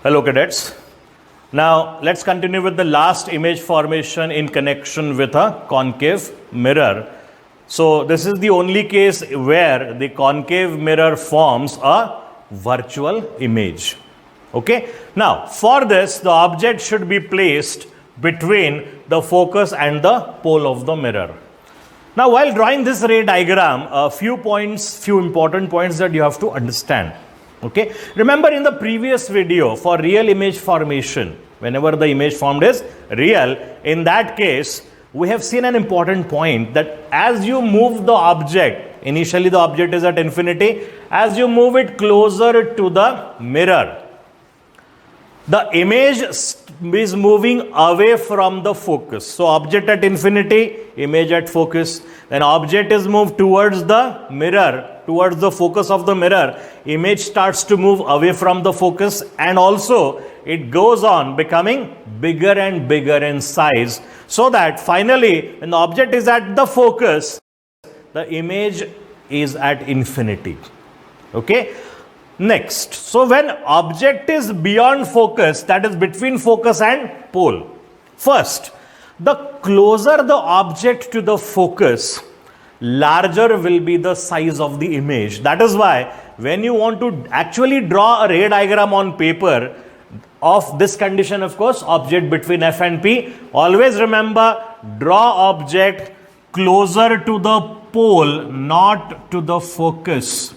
Hello cadets. Now let's continue with the last image formation in connection with a concave mirror. So this is the only case where the concave mirror forms a virtual image. Okay. Now for this, the object should be placed between the focus and the pole of the mirror. Now while drawing this ray diagram, a few important points that you have to understand. Okay. Remember in the previous video, for real image formation, whenever the image formed is real, in that case, we have seen an important point that as you move the object, initially the object is at infinity, as you move it closer to the mirror, the image is moving away from the focus. So object at infinity, image at focus. Then object is moved towards the mirror, towards the focus of the mirror. Image starts to move away from the focus, and also it goes on becoming bigger and bigger in size, so that finally when the object is at the focus, the image is at infinity. Okay. Next, so when object is beyond focus, that is between focus and pole, first, the closer the object to the focus, larger will be the size of the image. That is why when you want to actually draw a ray diagram on paper of this condition, of course, object between F and P, always remember, draw object closer to the pole, not to the focus.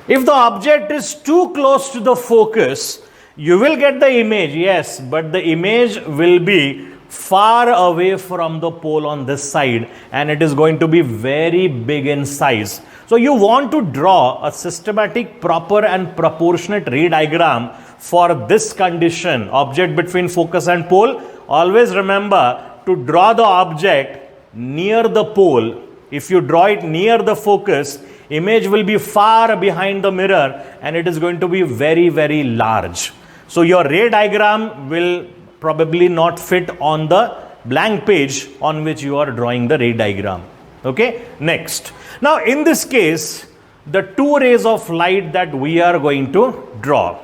If the object is too close to the focus, you will get the image, yes, but the image will be far away from the pole on this side, and it is going to be very big in size. So you want to draw a systematic, proper and proportionate ray diagram for this condition, object between focus and pole. Always remember to draw the object near the pole. If you draw it near the focus, image will be far behind the mirror and it is going to be very, very large. So your ray diagram will probably not fit on the blank page on which you are drawing the ray diagram. Okay, next. Now in this case, the two rays of light that we are going to draw,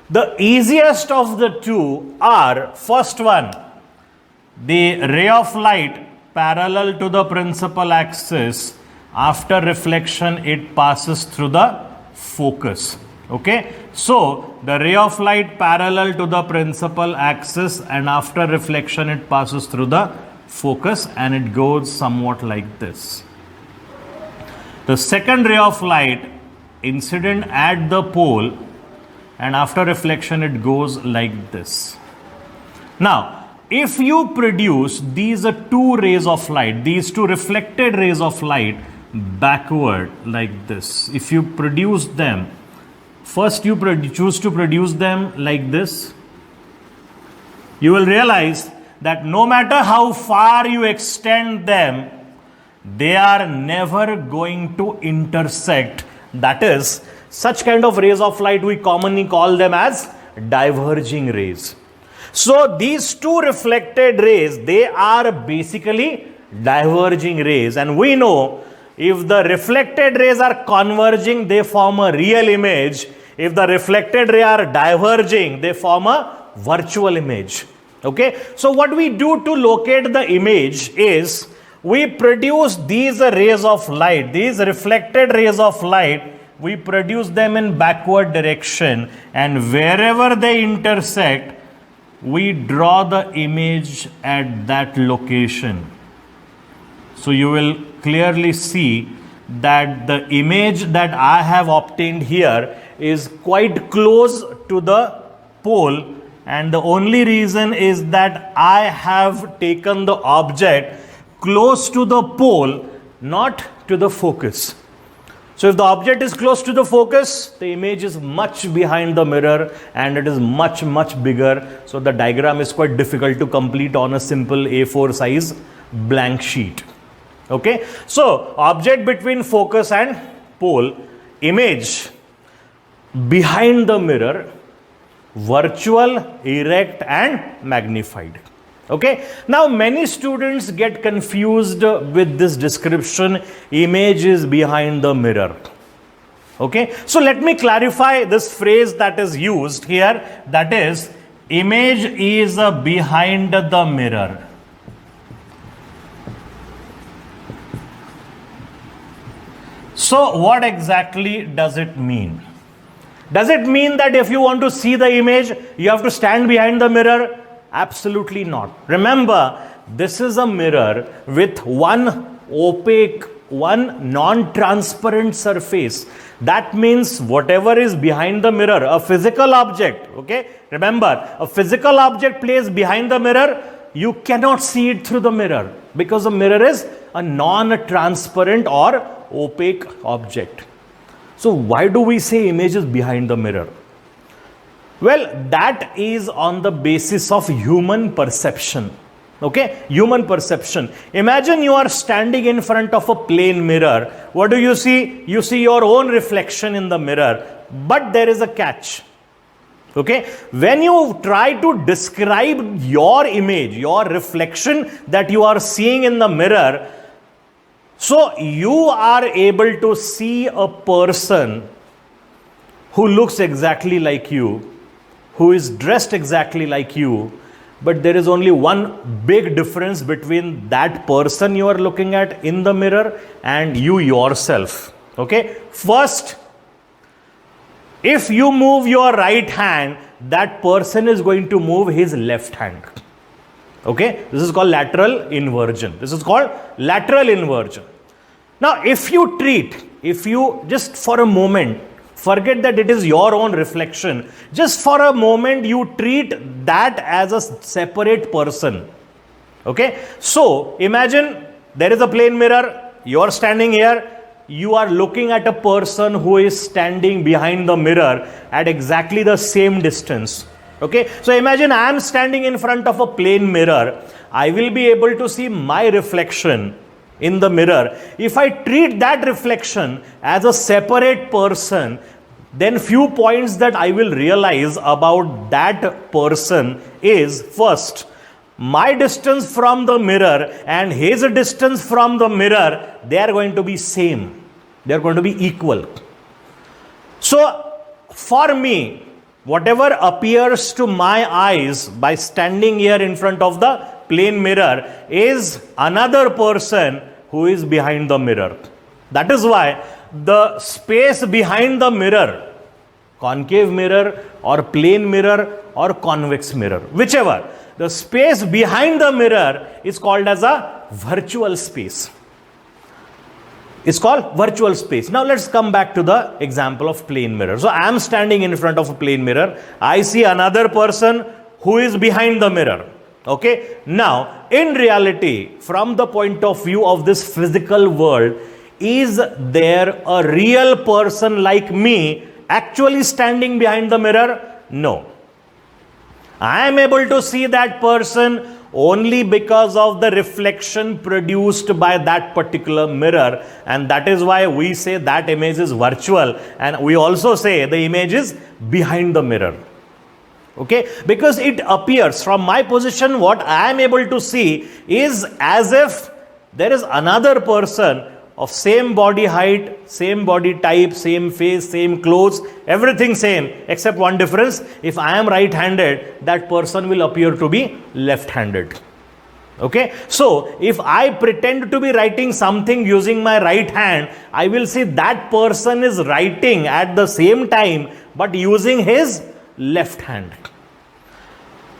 the easiest of the two are, first one, the ray of light parallel to the principal axis. After reflection, it passes through the focus. Okay, so the ray of light parallel to the principal axis, and after reflection, it passes through the focus and it goes somewhat like this. The second ray of light incident at the pole, and after reflection, it goes like this. Now, if you produce these two rays of light, these two reflected rays of light backward like this, if you produce them, first you choose to produce them like this, you will realize that no matter how far you extend them, they are never going to intersect. That is, such kind of rays of light we commonly call them as diverging rays. So these two reflected rays, they are basically diverging rays, and we know if the reflected rays are converging, they form a real image. If the reflected rays are diverging, they form a virtual image. Okay, so what we do to locate the image is we produce these rays of light, these reflected rays of light, we produce them in backward direction, and wherever they intersect, we draw the image at that location. So you will clearly see that the image that I have obtained here is quite close to the pole, and the only reason is that I have taken the object close to the pole, not to the focus. So if the object is close to the focus, the image is much behind the mirror and it is much, much bigger. So the diagram is quite difficult to complete on a simple A4 size blank sheet. Okay, so object between focus and pole, image behind the mirror, virtual, erect and magnified. Okay, now many students get confused with this description, image is behind the mirror. Okay, so let me clarify this phrase that is used here, that is, image is behind the mirror. So what exactly does it mean? Does it mean that if you want to see the image, you have to stand behind the mirror? Absolutely not. Remember, this is a mirror with one opaque, one non-transparent surface. That means whatever is behind the mirror, a physical object, okay? Remember, a physical object placed behind the mirror, you cannot see it through the mirror because the mirror is a non-transparent or opaque object. So why do we say image is behind the mirror? Well, that is on the basis of human perception. Okay, human perception. Imagine you are standing in front of a plain mirror. What do you see? You see your own reflection in the mirror. But there is a catch. Okay, when you try to describe your image, your reflection that you are seeing in the mirror, so you are able to see a person who looks exactly like you, who is dressed exactly like you, but there is only one big difference between that person you are looking at in the mirror and you yourself. Okay, first, if you move your right hand, that person is going to move his left hand. Okay, this is called lateral inversion. This is called lateral inversion. Now, if you just for a moment, forget that it is your own reflection. Just for a moment, you treat that as a separate person. Okay, so imagine there is a plain mirror, you are standing here, you are looking at a person who is standing behind the mirror at exactly the same distance. Okay, so imagine I am standing in front of a plain mirror. I will be able to see my reflection in the mirror. If I treat that reflection as a separate person, then few points that I will realize about that person is, first, my distance from the mirror and his distance from the mirror, they are going to be same. They are going to be equal. So for me, whatever appears to my eyes by standing here in front of the plain mirror is another person who is behind the mirror. That is why the space behind the mirror, concave mirror or plain mirror or convex mirror, whichever, the space behind the mirror is called as a virtual space. It's called virtual space. Now let's come back to the example of plain mirror. So I am standing in front of a plain mirror. I see another person who is behind the mirror. Okay. Now, in reality, from the point of view of this physical world, is there a real person like me actually standing behind the mirror? No. I am able to see that person only because of the reflection produced by that particular mirror, and that is why we say that image is virtual, and we also say the image is behind the mirror. Okay, because it appears from my position, what I am able to see is as if there is another person of same body height, same body type, same face, same clothes, everything same, except one difference. If I am right-handed, that person will appear to be left-handed. Okay, so if I pretend to be writing something using my right hand, I will see that person is writing at the same time, but using his left hand.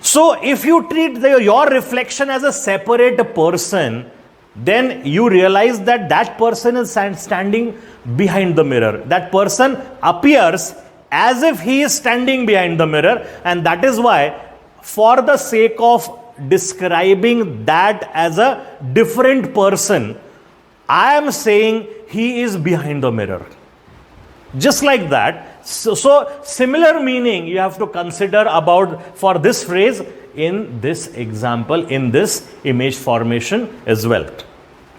So if you treat your reflection as a separate person, then you realize that that person is standing behind the mirror. That person appears as if he is standing behind the mirror, and that is why, for the sake of describing that as a different person, I am saying he is behind the mirror. Just like that. So similar meaning you have to consider about for this phrase in this example, in this image formation as well.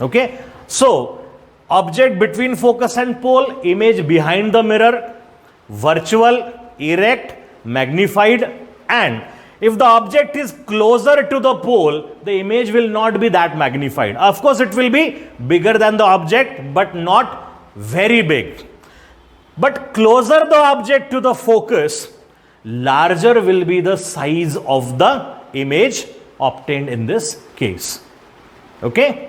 Okay, so object between focus and pole, image behind the mirror, virtual, erect, magnified, and if the object is closer to the pole, the image will not be that magnified. Of course, it will be bigger than the object, but not very big. But closer the object to the focus, larger will be the size of the image obtained in this case. Okay?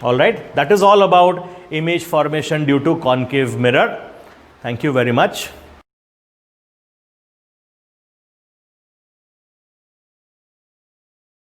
All right. That is all about image formation due to concave mirror. Thank you very much.